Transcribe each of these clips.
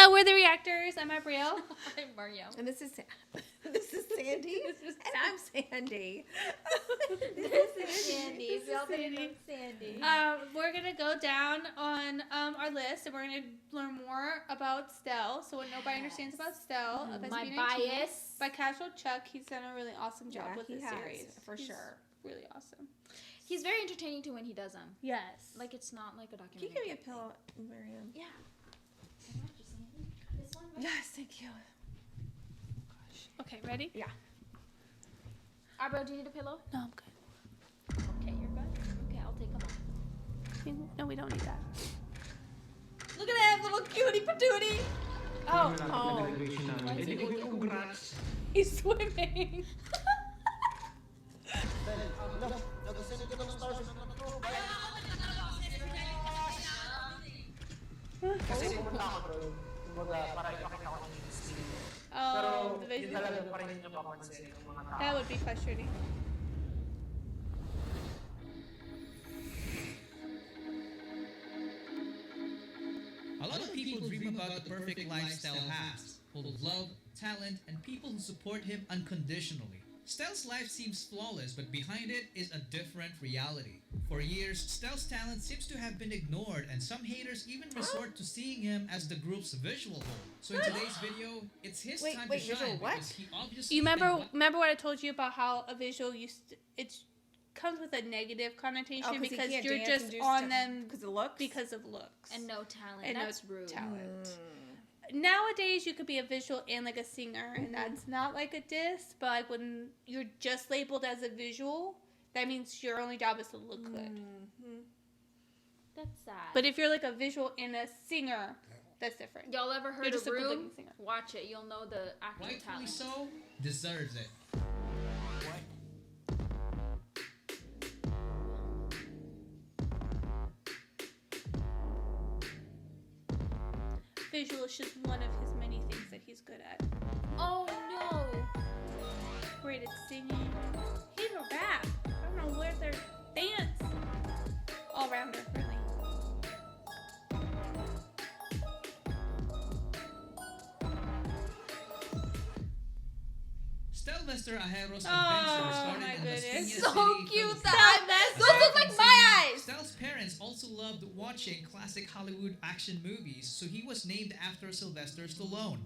Hello, we're the reactors. I'm Abrielle. I'm Mario. And this is Sandy. And I'm Sandy. This is Sandy. We all think Sandy. We're gonna go down on our list, and we're gonna learn more about Stell. So what nobody understands about Stell, of My SB19, bias. by Casual Chuck. He's done a really awesome job with this series. For sure. Really awesome. He's very entertaining too when he does them. Yes. Like it's not like a Can documentary. you give me a pillow, Miriam? Yeah. This one, right? Yes, thank you. Okay, ready? Yeah. Bro, do you need a pillow? No, I'm good. Okay, you're good. Okay, I'll take them off. No, we don't need that. Look at that little cutie patootie. Oh, he's swimming. Oh, the visual. That would be frustrating. A lot of people dream about the perfect lifestyle has, full of love, talent, and people who support him unconditionally. Stell's life seems flawless, but behind it is a different reality. For years, Stell's talent seems to have been ignored, and some haters even resort to seeing him as the group's visual goal. So in today's video, it's his time to shine because he obviously... You remember what I told you about how a visual comes with a negative connotation because you're just on them because of looks And no talent. and That's no rude. talent. Nowadays, you could be a visual and like a singer, and that's not like a diss. But like when you're just labeled as a visual, that means your only job is to look good. That's sad. But if you're like a visual and a singer, that's different. Y'all ever heard You're just of a Room? good-looking singer. Watch it. You'll know the actual Rightfully talent. so, deserves it. Visual is just one of his many things that he's good at. Oh no! Great at singing. He can rap. I don't know where they're dance. All rounder, really. Stell Ajero's Oh, adventure started my in goodness. Las Piñas So City, cute, Philippines. that those look like my eyes. Stell's parents also loved watching classic Hollywood action movies, so he was named after Sylvester Stallone.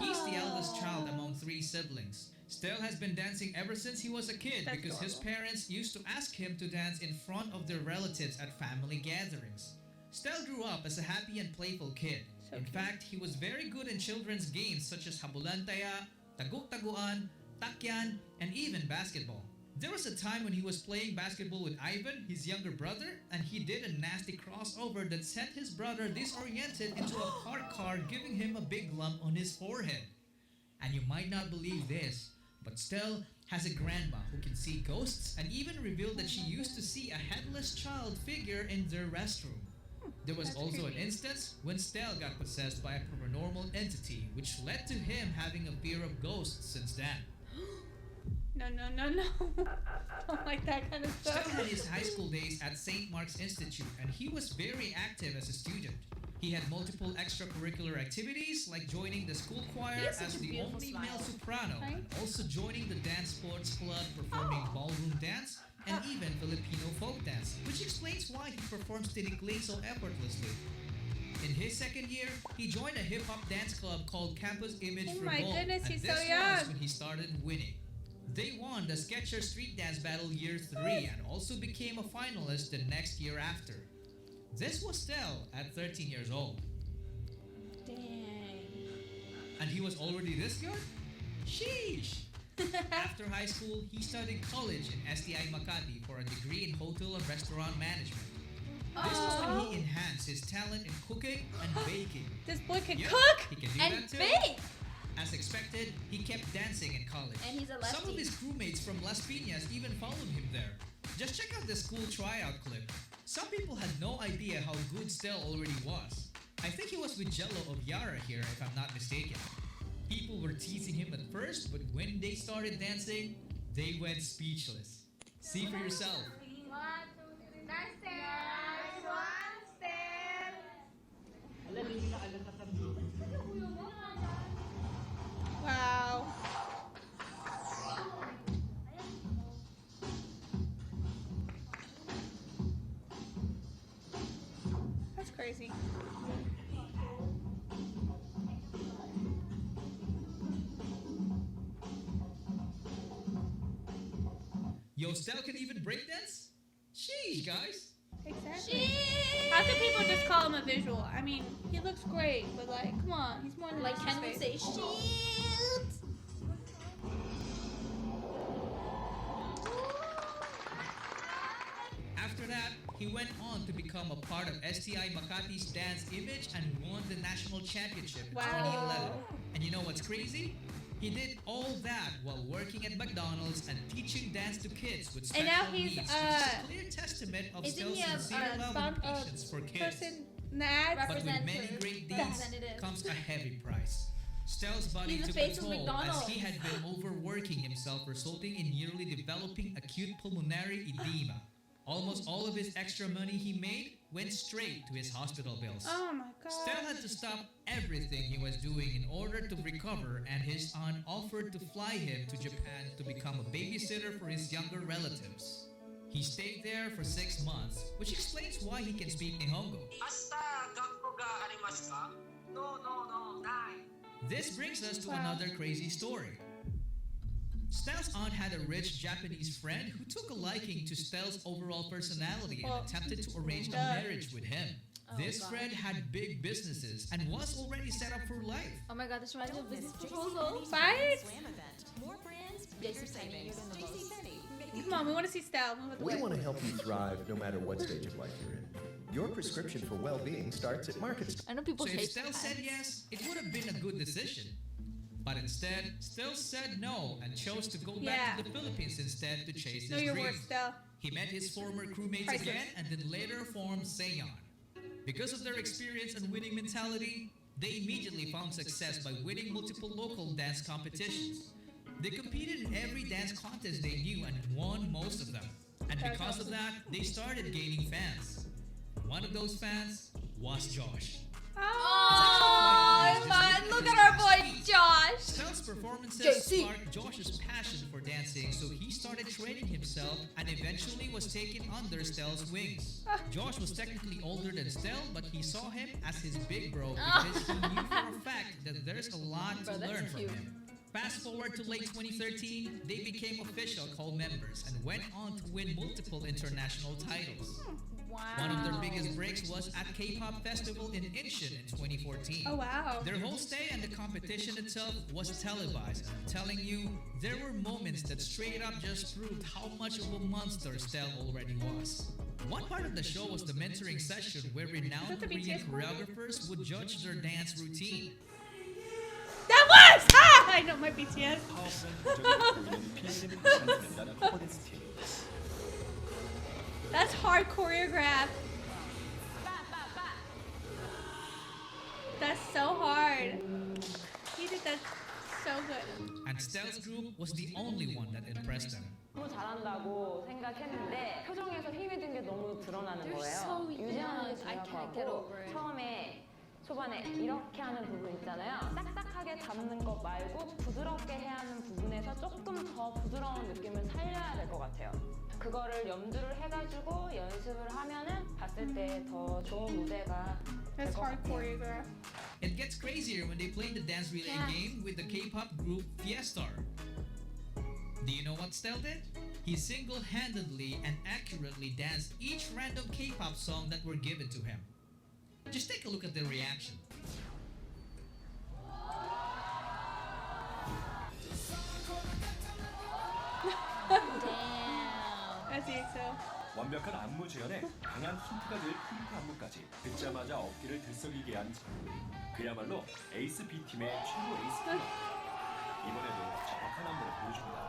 He's the eldest child among 3 siblings. Stell has been dancing ever since he was a kid because his parents used to ask him to dance in front of their relatives at family gatherings. Stell grew up as a happy and playful kid. In fact, he was very good in children's games such as Habulantaya, Taguk-Taguan, Takyan, and even basketball. There was a time when he was playing basketball with Ivan, his younger brother, and he did a nasty crossover that sent his brother disoriented into a parked car, giving him a big lump on his forehead. And you might not believe this, but Stell has a grandma who can see ghosts and even revealed that she used to see a headless child figure in their restroom. There was also an instance when Stell got possessed by a paranormal entity, which led to him having a fear of ghosts since then. No. Don't like that kind of stuff. Stell had his high school days at St. Mark's Institute, and he was very active as a student. He had multiple extracurricular activities, like joining the school choir as the only male soprano, and also joining the dance sports club, performing ballroom dance, and even Filipino folk dance, which explains why he performs tinikling so effortlessly. In his second year, he joined a hip-hop dance club called Campus Image Oh for my Gold, goodness, and he's this so young. was when he started winning. They won the Sketcher Street Dance Battle Year 3 and also became a finalist the next year after. This was Stell at 13 years old. Dang. And he was already this good? Sheesh! After high school, he studied college in STI Makati for a degree in hotel and restaurant management. This was when he enhanced his talent in cooking and baking. This boy can Yep, cook he can do And that too. bake. As expected, he kept dancing in college. And he's a lefty. Some of his crewmates from Las Piñas even followed him there. Just check out this cool tryout clip. Some people had no idea how good Stell already was. I think he was with Jello of Yara here, if I'm not mistaken. People were teasing him at first, but when they started dancing, they went speechless. See for yourself. 1, 2, 3, nice step. Nice one, step. Wow. That's crazy. Yo, Stell can even breakdance? Sheesh, guys. Exactly. How can people just call him a visual? I mean, he looks great, but like, come on, he's more than Like just Ken his would face. say, shield. After that, he went on to become a part of STI Makati's dance image and won the national championship in Wow. 2011. And you know what's crazy? He did all that while working at McDonald's and teaching dance to kids with special And now he's, needs, which is a clear testament of isn't Stell's he a, sincere love and patience for kids. Person that But with many Representative. great deeds Representative. comes a heavy price. Stell's body He's the took a face of toll as McDonald's. he had been overworking himself, resulting in yearly developing acute pulmonary edema. Almost all of his extra money he made went straight to his hospital bills. Oh my god. Stell had to stop everything he was doing in order to recover, and his aunt offered to fly him to Japan to become a babysitter for his younger relatives. He stayed there for 6 months, which explains why he can speak Nihongo. This brings us to another crazy story. Stell's aunt had a rich Japanese friend who took a liking to Stell's overall personality and attempted to arrange a marriage with him. This God. friend had big businesses and was already set up for life. Oh my god, this reminds me of business proposal. Right? More brands, bigger savings. JCPenney. Come on, we want to see Stell. Move out the We way. want to help you thrive no matter what stage of life you're in. Your prescription for well-being starts at Market. I know people So if hate Stell that. said yes, it would have been a good decision. But instead, Stell said no and chose to go back to the Philippines instead to chase Know his your dream. worth, Stell. He met his former crewmates Priceless. again and then later formed Se-Eon. Because of their experience and winning mentality, they immediately found success by winning multiple local dance competitions. They competed in every dance contest they knew and won most of them. And because of that, they started gaining fans. One of those fans was Josh. Oh, man, look at our boy Josh. Stell's performances JC. sparked Josh's passion for dancing, so he started training himself and eventually was taken under Stell's wings. Josh was technically older than Stell, but he saw him as his big bro because he knew for a fact that there's a lot Bro, to that's learn from cute. him. Fast forward to late 2013, they became official co-members and went on to win multiple international titles. Wow. One of their biggest breaks was at K-pop Festival in Incheon in 2014. Oh wow. Their whole stay and the competition itself was televised. I'm telling you, there were moments that straight up just proved how much of a monster Stell already was. One part of the show was the mentoring session where renowned that the Korean BTS one? choreographers would judge their dance routine. That was! Ah! I know my BTS. That's hard choreographed. That's so hard. He did that so good. And Stell's group was the only one that impressed them. 너무 잘한다고 생각했는데 표정에서 힘이 든 게 너무 드러나는 They're 거예요. so 유지하는 게 young. I 중요할 can't 것 get 같고 over it. 처음에 초반에 이렇게 하는 부분 있잖아요. 딱딱하게 잡는 것 말고 부드럽게 해야 하는 부분에서 조금 더 부드러운 느낌을 살려야 될 것 같아요. 그거를 염두를 해가지고 연습을 하면은 봤을 때 더 좋은 무대가 될 That's 것 hard 같아요. choreographed. It gets crazier when they played the dance relay Yeah. game with the K-pop group Fiestar. Do you know what Stell did? He single-handedly and accurately danced each random K-pop song that were given to him. Just take a look at their reaction. Damn. As EXO. 완벽한 안무 재현에 강한 힌트가 될 힌트 안무까지 듣자마자 어깨를 들썩이게 한 그야말로 에이스 B팀의 최고 에이스 팀. 이번에도 정확한 안무를 보여줍니다.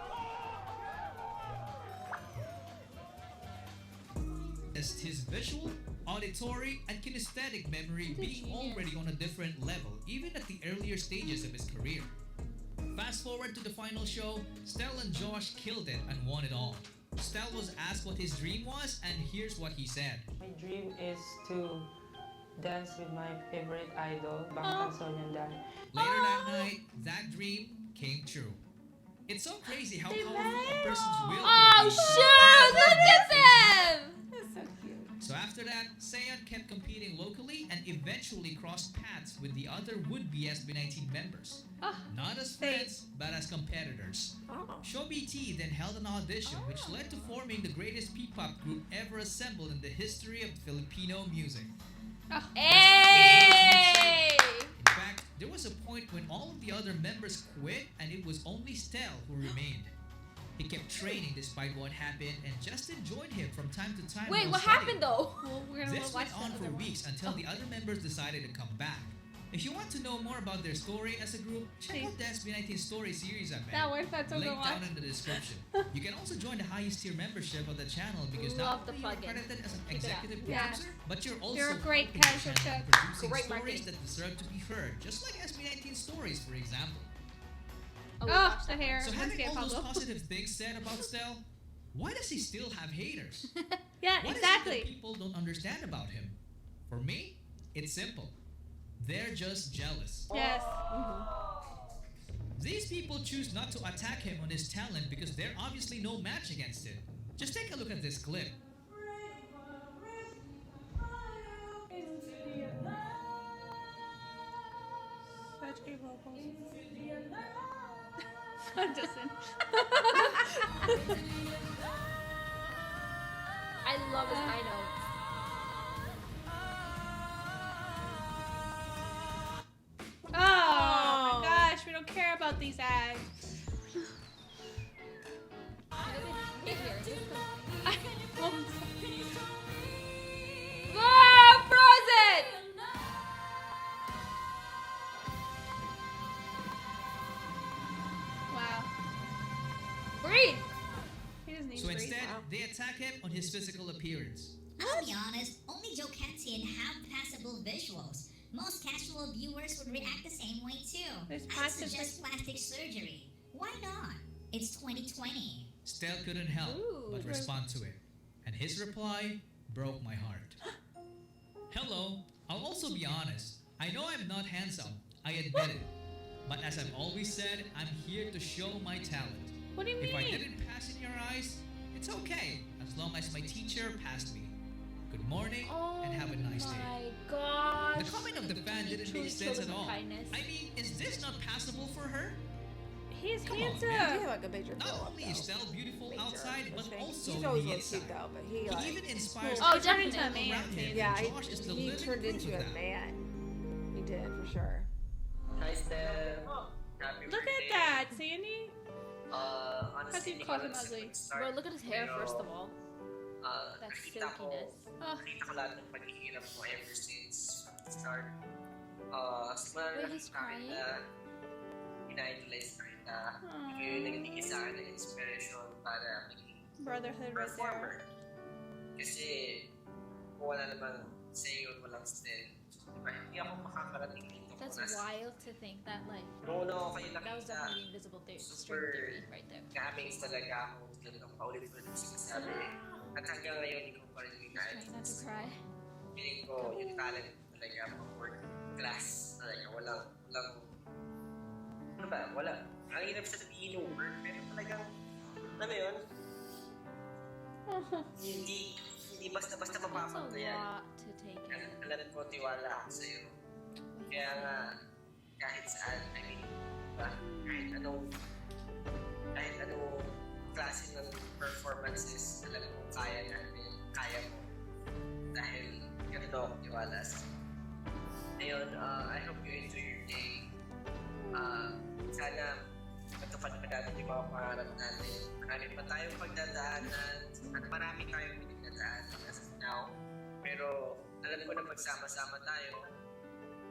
As his visual, auditory, and kinesthetic memory being already on a different level, even at the earlier stages of his career. Fast forward to the final show, Stell and Josh killed it and won it all. Stell was asked what his dream was, and here's what he said. My dream is to dance with my favorite idol, 방탄소년단. Later that night, that dream came true. It's so crazy how powerful a person's will Oh, can be. shoot! Look at them! That's so cute. So after that, Se-Eon kept competing locally and eventually crossed paths with the other would-be SB19 members. Oh, Not as friends, but as competitors. Oh. ShowBT then held an audition which led to forming the greatest P-pop group ever assembled in the history of Filipino music. hey! In fact, there was a point when all of the other members quit and it was only Stell who remained. He kept training despite what happened and Justin joined him from time to time. Wait, while what studying. happened though? Well, we're gonna This watch went on the for other one. weeks until the other members decided to come back. If you want to know more about their story as a group, check out the SB19 story series I made. That works. That's what Link we'll down watch. in the description. You can also join the highest tier membership of the channel because Love not the only you're plugin. credited as an Check it out. executive Yeah. producer, but you're also You're a great helping the casual channel chef. producing Great stories marketing. that deserve to be heard, just like SB19 stories, for example. Oh, we Oh, watched the that. hair. So Let's having get all those Pablo. positive things said about Stell, why does he still have haters? Yeah, What is it exactly. that people don't understand about him? For me, it's simple. They're just jealous. Yes. These people choose not to attack him on his talent because they're obviously no match against it. Just take a look at this clip. Such great vocals. I'm just in. I love his high notes. Oh my gosh, we don't care about these ads. Get here. Just Ah, Frozen! Wow. breathe. He doesn't need So to breathe. instead, they attack him on his physical appearance. I'll be honest, only Joe Kensian have passable visuals. Most casual viewers would react the same way too. There's I'd plastic suggest plastic surgery. Why not? It's 2020. Stell couldn't help Ooh. but respond to it. And his reply broke my heart. Hello, I'll also be honest. I know I'm not handsome, I admit it. But as I've always said, I'm here to show my talent. What do you mean? If I didn't pass in your eyes, it's okay, as long as my teacher passed me. Good morning, and have a nice day. My gosh. The comment of the fan didn't Truly make sense showed at all. kindness. I mean, is this not passable for her? He's Come on, handsome. man. He like a major Not glow up, only though. is Stell beautiful Major, outside, but I think. also He's on always the looked inside. cute though, but he He like even inspires Oh, other definitely. people Man. around him, yeah, and Josh is the he living turned proof into of a that. man. He did for sure. Hi, Stell. Happy Look birthday. at that, Sandy. Honestly, How do you hindi call ko him alam saan ugly? mag-start, Bro, look at his hair pero, first of all. That nakita ko, silkiness. Oh. nakita ko lahat ng paghihirap mo ever since the start. Simula Wait, na he's nakita kita, ina-idolize na kita. Ikaw yung nagbigay sa akin ng inspiration para maging Brotherhood right there. performer. Kasi, kung wala namang Se-Eon, walang Stell. Diba, hindi ako makakarating dito. That's kung nasa- wild to think that, like, Noong una ko kayo that was nakita, definitely invisible string super theory right there. na-amaze talaga ako talagang paulit-ulit yung sinasabi. At hanggang ngayon, hindi ko pa rin Trying not to ina-adjust. cry. Feeling ko yung talent talaga pang work class talaga. Walang, ano ba, wala. Ang hirap sabihin yung word, pero talagang, alam mo yun, hindi basta-basta That's mapapag na a yan. lot to take in. Alam ko, tiwala ako sa'yo. Kaya nga, kahit saan, I mean, diba, kahit anong klase ng performances, alam ko, kaya natin, kaya mo. Dahil, ganito ako tiwala sa'yo. Ngayon, I hope you enjoy your day. Sana, matupad pa natin yung mga pangarap natin. Marami pa tayong pagdadaanan at marami tayong pinagdadaanan as of now. Pero alam ko na pagsama-sama tayo,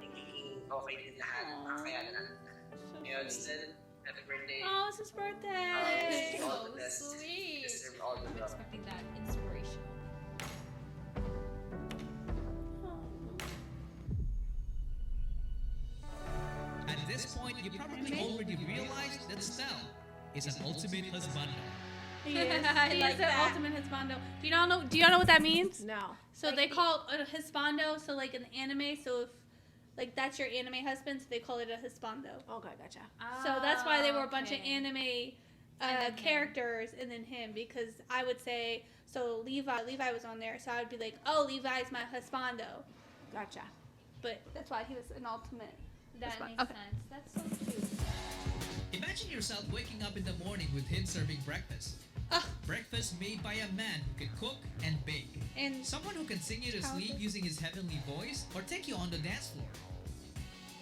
nagiging okay din lahat. Makakayanan natin lahat. Ngayon, still, happy birthday. Oh, it's his birthday. All the So best. sweet. You deserve all the I'm love. expecting that inspiration. At this point, you probably already realized that Stell is an ultimate husband. He is. He like is the that. ultimate husbando. Do you all know what that means? No. So they call it a husbando. So like in the anime, so if like that's your anime husband, so they call it a husbando. Okay, gotcha. So that's why they were a bunch of anime then characters, and then him, because I would say, so Levi was on there, so I would be like, oh, Levi's my husbando. Gotcha. But that's why he was an ultimate. That makes sense. That's so cute. Imagine yourself waking up in the morning with him serving breakfast. Breakfast made by a man who can cook and bake. And someone who can sing you to sleep using his heavenly voice or take you on the dance floor.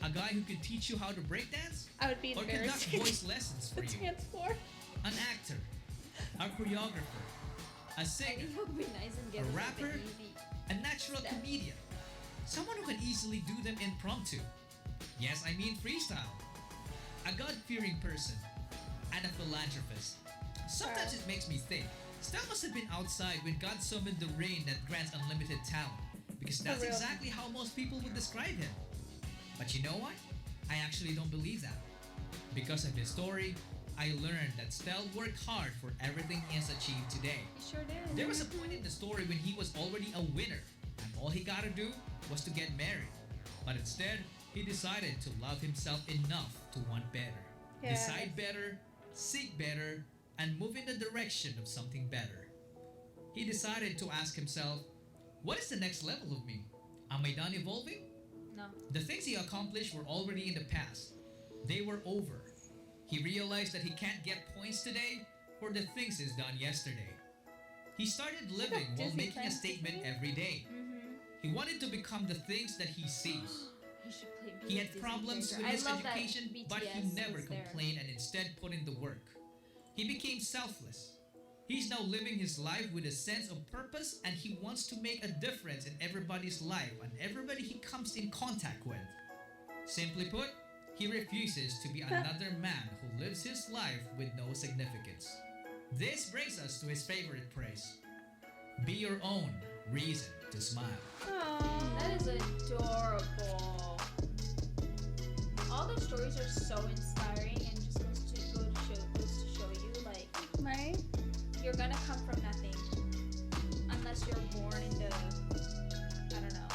A guy who could teach you how to break dance I would be or conduct embarrassed. voice lessons for you. Dance floor. An actor, a choreographer, a singer, It would be nice and a get rapper, easy. a natural comedian. Someone who can easily do them impromptu. Yes, I mean freestyle. A God-fearing person and a philanthropist. Sometimes it makes me think, Stell must have been outside when God summoned the rain that grants unlimited talent, because that's real. exactly how most people would describe him. But you know what? I actually don't believe that. Because of his story, I learned that Stell worked hard for everything he has achieved today. You sure did. There was a point in the story when he was already a winner, and all he gotta do was to get married. But instead, he decided to love himself enough to want better. Yes. Decide better, seek better, and move in the direction of something better. He decided to ask himself, what is the next level of me? Am I done evolving? No. The things he accomplished were already in the past. They were over. He realized that he can't get points today for the things he's done yesterday. He started living while Disney making a plans statement every day. He wanted to become the things that he sees. You should play He had Disney problems with character. his I love that education, but he BTS never is there. complained and instead put in the work. He became selfless. He's now living his life with a sense of purpose, and he wants to make a difference in everybody's life and everybody he comes in contact with. Simply put, he refuses to be another man who lives his life with no significance. This brings us to his favorite phrase. Be your own reason to smile. That is adorable. All their stories are so inspiring, and just goes to show you, like, Right? you're gonna come from nothing unless you're born into, I don't know,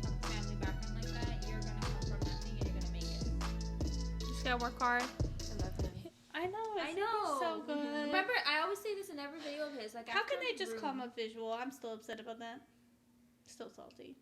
a family background like that. You're gonna come from nothing and you're gonna make it. Just gotta work hard. I love him. I know. I know. So good. Remember, I always say this in every video of his. Like, How can after they just Room- call him a visual? I'm still upset about that. Still salty.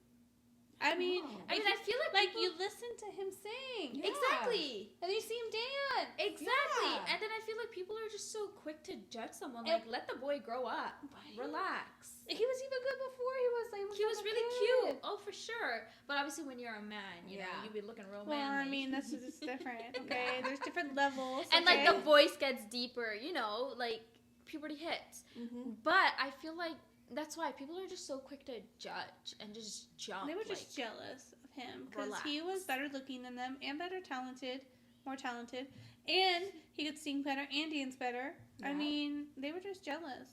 I mean, I feel like you listen to him sing. Exactly. And you see him dance. Exactly. Yeah. And then I feel like people are just so quick to judge someone. And- Like, let the boy grow up. Relax. He was even good before he was like. He was a really kid. cute. Oh, for sure. But obviously, when you're a man, you know, Yeah. you'd be looking real Well, I manly. mean, that's just different. Okay, there's different levels. And like okay? the voice gets deeper, you know, like puberty hits. But I feel like that's why people are just so quick to judge and just jump. They were just like, jealous of him because he relax. was better looking than them and more talented, and he could sing better and dance better. I Yeah. mean, they were just jealous.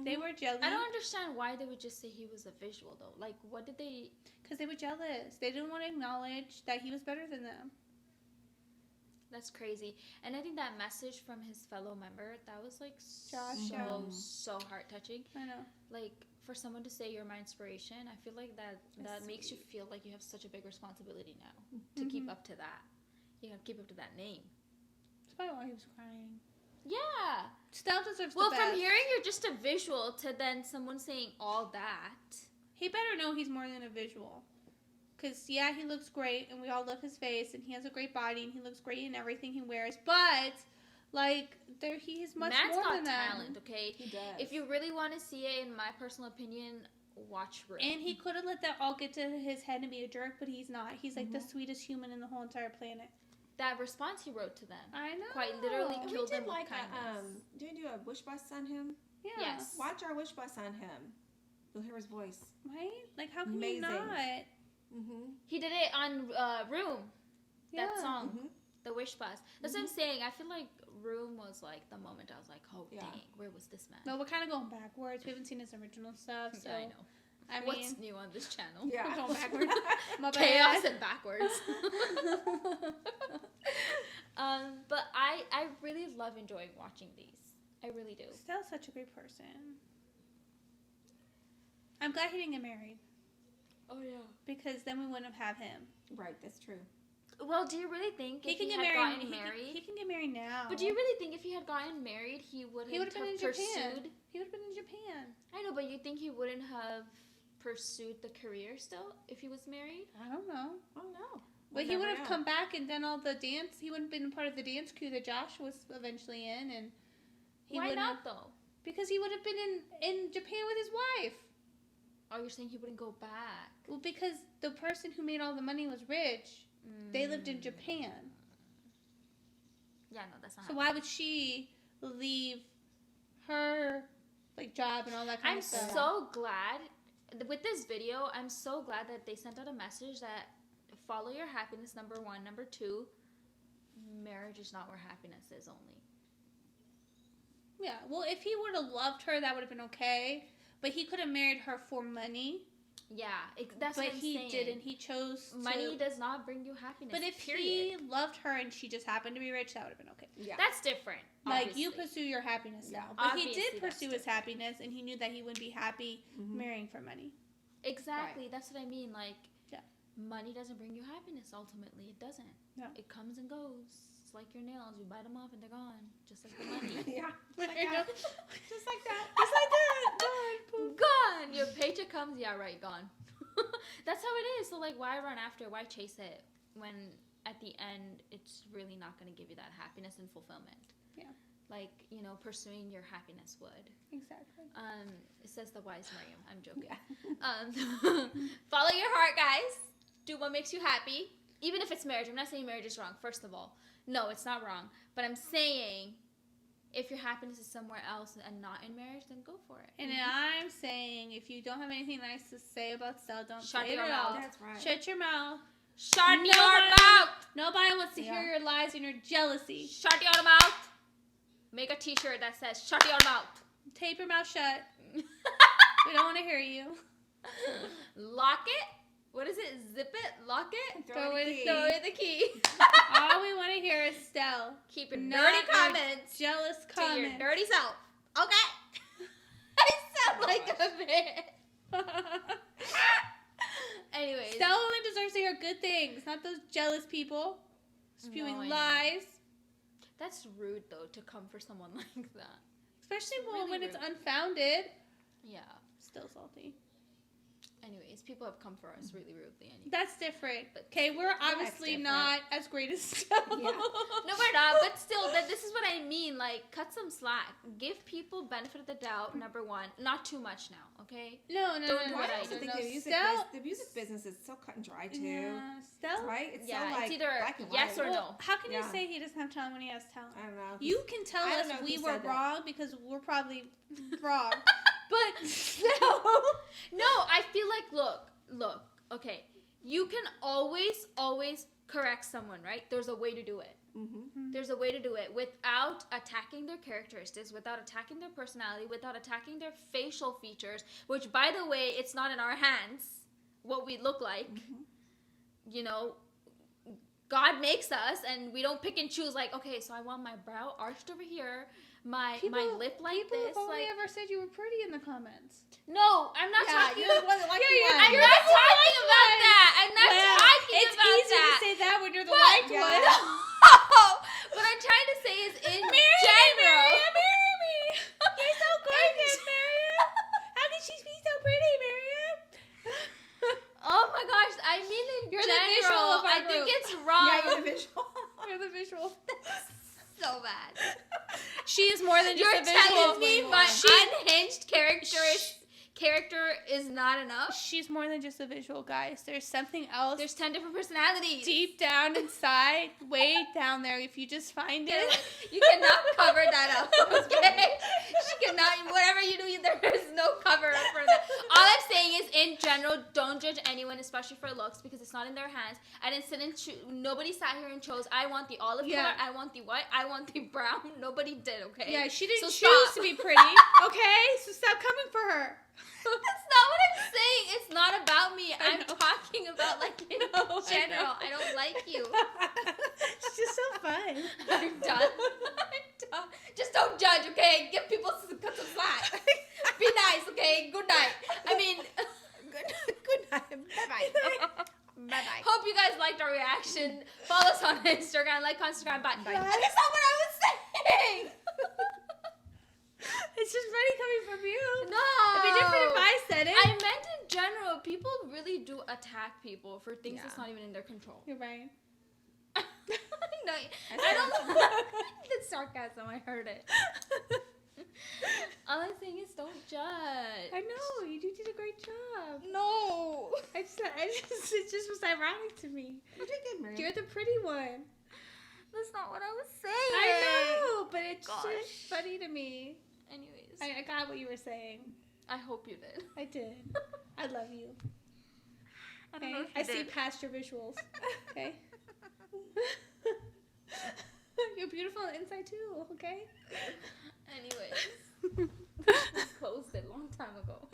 They were jealous. I don't understand why they would just say he was a visual though. Like, what did they? Because they were jealous. They didn't want to acknowledge that he was better than them. That's crazy. And I think that message from his fellow member, that was like Josh, yeah. so heart touching. I know. Like, for someone to say you're my inspiration, I feel like that makes you feel like you have such a big responsibility now to keep up to that. You gotta keep up to that name. That's probably why he was crying. Yeah. Stell deserves Well, the best. from hearing you're just a visual to then someone saying all that. He better know he's more than a visual. Because, yeah, he looks great, and we all love his face, and he has a great body, and he looks great in everything he wears. But, like, he's much Man's more got than that. talent, okay? He does. If you really want to see it, in my personal opinion, watch Room. And he could have let that all get to his head and be a jerk, but he's not. He's, like, the sweetest human in the whole entire planet. That response he wrote to them. I know. Quite literally And we killed them did with like kindness. did we do a wish bus on him? Yeah. Yes. Watch our wish bus on him. You'll hear his voice. Right? Like, how can Amazing. you not? He did it on Room. That Yeah. song. The Wish Bus. That's what I'm saying. I feel like Room was like the moment I was like, oh, Yeah. dang, where was this man? No, we're kind of going backwards. We haven't seen his original stuff, so. Yeah, I know. I mean, What's new on this channel? Yeah. we're going backwards. My Chaos bad. and backwards. But I really love enjoying watching these. I really do. Stell's such a great person. I'm glad he didn't get married. Oh yeah. Because then we wouldn't have him. Right, that's true. Well, do you really think He if can he get had married. gotten married? He can get married now. But do you really think if he had gotten married, he wouldn't He would have been in have Japan. pursued? He would have been in Japan. I know, but you think he wouldn't have pursued the career still if he was married? I don't know. Oh no. But he would have come back and done all the dance. He would have been part of the dance crew that Josh was eventually in, and he Why wouldn't not have- though? Because he would have been in Japan with his wife. Oh, you're saying he wouldn't go back? Well, because the person who made all the money was rich. They lived in Japan. Yeah, no, that's not. So why would she leave her like job and all that kind I'm of stuff? so glad with this video. I'm so glad that they sent out a message that follow your happiness. Number 1, number 2, marriage is not where happiness is only. Yeah. Well, if he would have loved her, that would have been okay. But he could have married her for money. Yeah, that's but what I'm he saying. didn't. He chose Money to. does not bring you happiness. But if period. he loved her and she just happened to be rich, that would have been okay. Yeah. That's different. Like, you obviously. pursue your happiness Yeah. now. But he Obviously, did that's pursue his different. happiness, and he knew that he wouldn't be happy marrying for money. Exactly. That's what I mean. Like, Yeah. money doesn't bring you happiness. Ultimately, it doesn't. No. It comes and goes. It's like your nails. You bite them off and they're gone. Just like the money. Yeah. Just like that. Just like that. Just like that. Gone. Poof. Gone. Your paycheck comes. Yeah, right. Gone. That's how it is. So, like, why run after? Why chase it when at the end it's really not going to give you that happiness and fulfillment? Yeah. Like, you know, pursuing your happiness would. Exactly. It says the wise Miriam. I'm joking. Follow your heart, guys. Do what makes you happy. Even if it's marriage. I'm not saying marriage is wrong, first of all. No, it's not wrong. But I'm saying if your happiness is somewhere else and not in marriage, then go for it. And I'm saying, if you don't have anything nice to say about Stell, don't Shut say it your at mouth. all. That's right. Shut your mouth. Shut your Nobody- mouth. Nobody wants to hear your lies and your jealousy. Shut your mouth. Make a t-shirt that says, shut your mouth. Tape your mouth shut. We don't want to hear you. Lock it. What is it? Zip it? Lock it? Throw away the key. Throw away the key. All we want to hear is Stell. Keep your Not dirty your comments jealous to your comments. dirty self. Okay? I sound like a bitch. Anyways. Stell only deserves to hear good things, not those jealous people spewing No, I know. lies. That's rude, though, to come for someone like that. Especially Really when it's rude. unfounded. Yeah. Still salty. Anyways, people have come for us really rudely anyway. That's different. Okay, we're obviously different. not as great as Stell. Yeah. No, we're not, but still, this is what I mean. Like, cut some slack. Give people benefit of the doubt, number 1. Not too much now, okay? No, Don't do I what I also do. think No, the music, Stell- the music business is so cut and dry too. Yeah, Stell. Right? It's Yeah, so like it's either black and yes white. or Well, no. how can you Yeah. say he doesn't have talent when he has talent? I don't know. You can tell I us don't know we who were said that. wrong because we're probably wrong. But no, I feel like look, okay. You can always correct someone, right? There's a way to do it. Mm-hmm. There's a way to do it without attacking their characteristics, without attacking their personality, without attacking their facial features, which, by the way, it's not in our hands what we look like. You know, God makes us, and we don't pick and choose, like, okay, so I want my brow arched over here, my lip like people this. have only Like, ever said you were pretty in the comments. no, I'm not talking you're the one that liked the one. I'm not talking about that. I'm not talking It's about easy that. to say that when you're the But- liked Yeah. one. What I'm trying to say is in Marry general. me. You're so gorgeous, Miriam. How can she be so pretty, Miriam? Oh my gosh, I mean in You're the general. visual of our I think group. it's wrong. Yeah, you're the visual. You're the visual. So bad. She is more than just You're a visual. telling me my She- unhinged character is not enough? She's more than just a visual, guys. There's something else. There's 10 different personalities. deep down inside, way down there. If you just find it, You cannot cover that up, okay? She cannot, whatever you do, there is no cover up for that. All I'm saying is, in general, don't judge anyone, especially for looks, because it's not in their hands. I didn't sit and nobody sat here and chose, I want the olive color, I want the white, I want the brown. Nobody did, okay? yeah, she didn't So choose stop. to be pretty. Okay, so stop coming for her. That's not what I'm saying. It's not about me. I'm know. talking about, like, in know, I general. know. I don't like you. It's just so fun. I'm done. Just don't judge, okay? Give people some slack. Be nice, okay? Good night. I mean, Good night. Bye-bye. Bye-bye. hope you guys liked our reaction. Follow us on Instagram, like on Instagram, but Bye. that's not what I was saying. It's just funny coming from you. No. It'd be different if I said it. I meant in general, people really do attack people for things that's not even in their control. You're right. No, I don't like the sarcasm. I heard it. All I'm saying is don't judge. I know you did a great job. No. It just was ironic to me. You did good, Mary. You're the pretty one. That's not what I was saying. I know, but it's Gosh. just funny to me. Anyways, I got what you were saying. I hope you did. I did. I love you. I don't Okay? know if I you see did. past your visuals. Okay. You're beautiful on the inside too. Okay. Anyways, we closed it a long time ago.